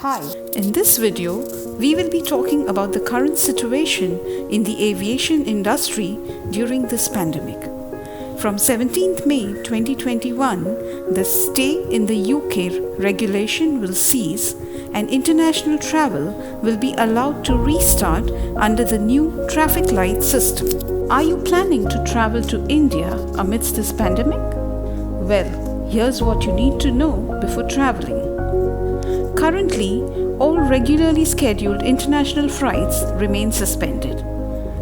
Hi, in this video, we will be talking about the current situation in the aviation industry during this pandemic. From 17th May 2021, the stay in the UK regulation will cease and international travel will be allowed to restart under the new traffic light system. Are you planning to travel to India amidst this pandemic? Well, here's what you need to know before traveling. Currently, all regularly scheduled international flights remain suspended.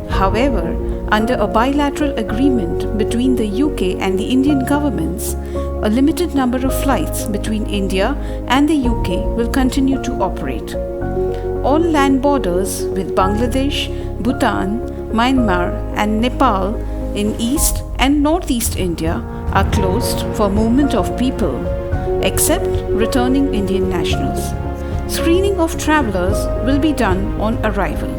However, under a bilateral agreement between the UK and the Indian governments, a limited number of flights between India and the UK will continue to operate. All land borders with Bangladesh, Bhutan, Myanmar, and Nepal in East and Northeast India are closed for movement of people, except returning Indian nationals. Screening of travelers will be done on arrival.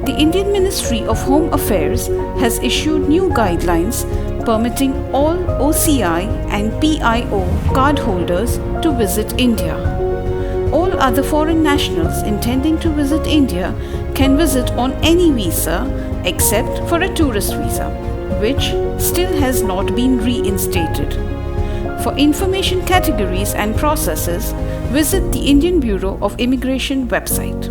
The Indian Ministry of Home Affairs has issued new guidelines permitting all OCI and PIO cardholders to visit India. All other foreign nationals intending to visit India can visit on any visa except for a tourist visa, which still has not been reinstated. For information categories and processes, visit the Indian Bureau of Immigration website.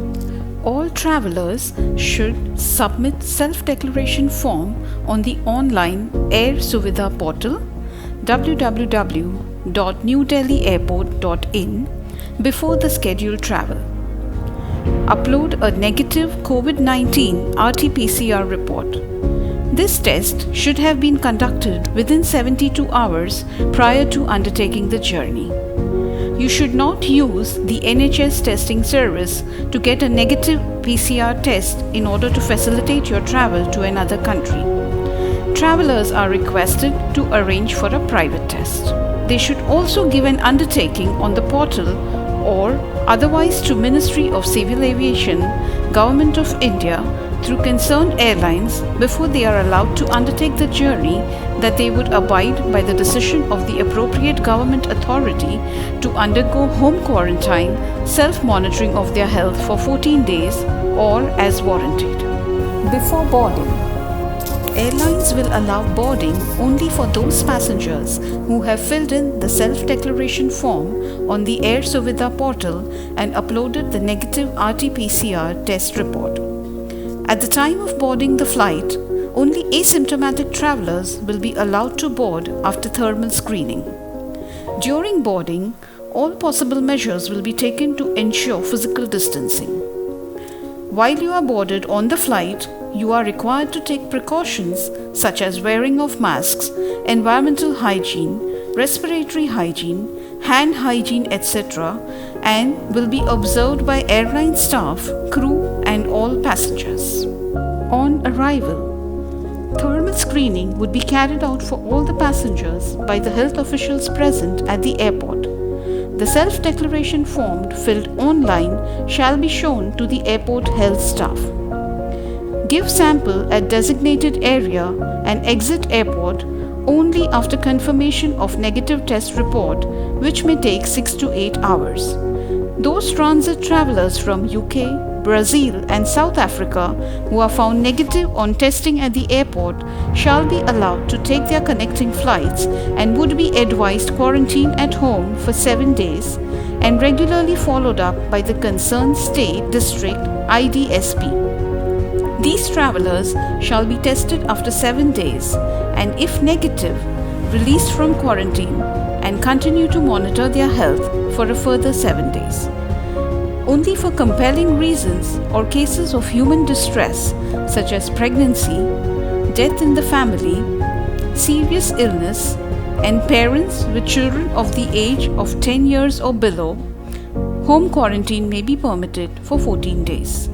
All travelers should submit self-declaration form on the online Air Suvidha portal www.newdelhiairport.in before the scheduled travel. Upload a negative COVID-19 RT-PCR report. This test should have been conducted within 72 hours prior to undertaking the journey. You should not use the NHS testing service to get a negative PCR test in order to facilitate your travel to another country. Travelers are requested to arrange for a private test. They should also give an undertaking on the portal or otherwise to Ministry of Civil Aviation, Government of India, through concerned airlines before they are allowed to undertake the journey that they would abide by the decision of the appropriate government authority to undergo home quarantine, self-monitoring of their health for 14 days or as warranted. Before boarding, airlines will allow boarding only for those passengers who have filled in the self-declaration form on the Air Suvidha portal and uploaded the negative RT-PCR test report. At the time of boarding the flight, only asymptomatic travelers will be allowed to board after thermal screening. During boarding, all possible measures will be taken to ensure physical distancing. While you are boarded on the flight, you are required to take precautions such as wearing of masks, environmental hygiene, respiratory hygiene, hand hygiene, etc., and will be observed by airline staff, crew, and all passengers. On arrival, thermal screening would be carried out for all the passengers by the health officials present at the airport. The self-declaration form filled online shall be shown to the airport health staff. Give sample at designated area and exit airport only after confirmation of negative test report, which may take 6 to 8 hours. Those transit travelers from UK, Brazil and South Africa who are found negative on testing at the airport shall be allowed to take their connecting flights and would be advised quarantine at home for 7 days and regularly followed up by the concerned state district IDSP. These travelers shall be tested after 7 days and if negative, released from quarantine and continue to monitor their health for a further 7 days. Only for compelling reasons or cases of human distress such as pregnancy, death in the family, serious illness, and parents with children of the age of 10 years or below, home quarantine may be permitted for 14 days.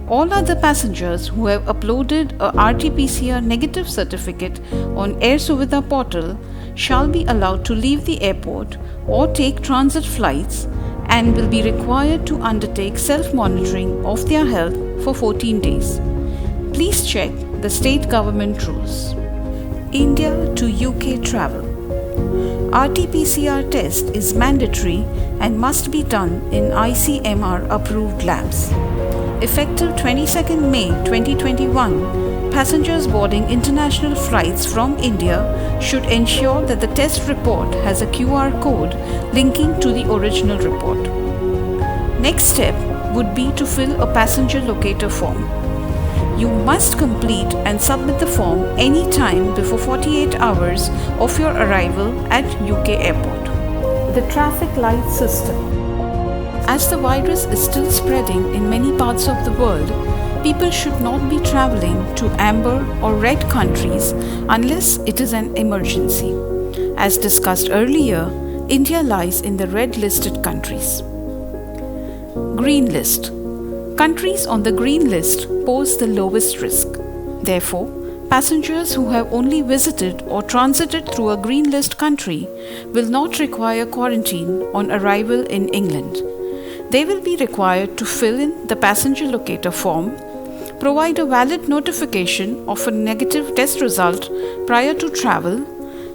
All other passengers who have uploaded a RT-PCR negative certificate on Air Suvidha portal shall be allowed to leave the airport or take transit flights and will be required to undertake self-monitoring of their health for 14 days. Please check the state government rules. India to UK travel. RT-PCR test is mandatory and must be done in ICMR approved labs. Effective 22nd May 2021, passengers boarding international flights from India should ensure that the test report has a QR code linking to the original report. Next step would be to fill a passenger locator form. You must complete and submit the form any time before 48 hours of your arrival at UK airport. The traffic light system. As the virus is still spreading in many parts of the world, people should not be traveling to amber or red countries unless it is an emergency. As discussed earlier, India lies in the red listed countries. Green list. Countries on the green list pose the lowest risk. Therefore, passengers who have only visited or transited through a green list country will not require quarantine on arrival in England. They will be required to fill in the passenger locator form, provide a valid notification of a negative test result prior to travel,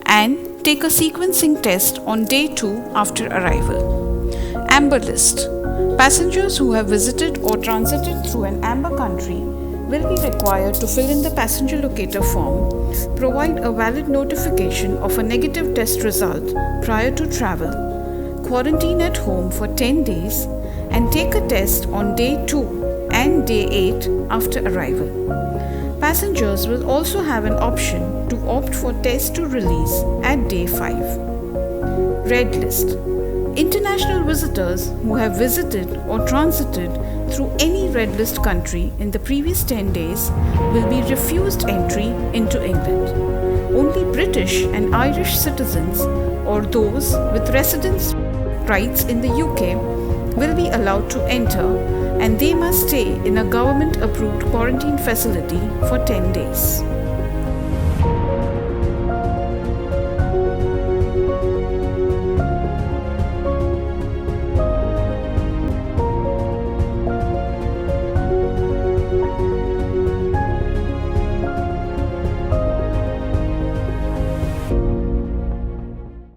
and take a sequencing test on day 2 after arrival. Amber list. Passengers who have visited or transited through an amber country will be required to fill in the passenger locator form, provide a valid notification of a negative test result prior to travel, quarantine at home for 10 days, and take a test on day 2 and day 8 after arrival. Passengers will also have an option to opt for test to release at day 5. Red list. International visitors who have visited or transited through any red list country in the previous 10 days will be refused entry into England. Only British and Irish citizens or those with residence rights in the UK will be allowed to enter, and they must stay in a government-approved quarantine facility for 10 days.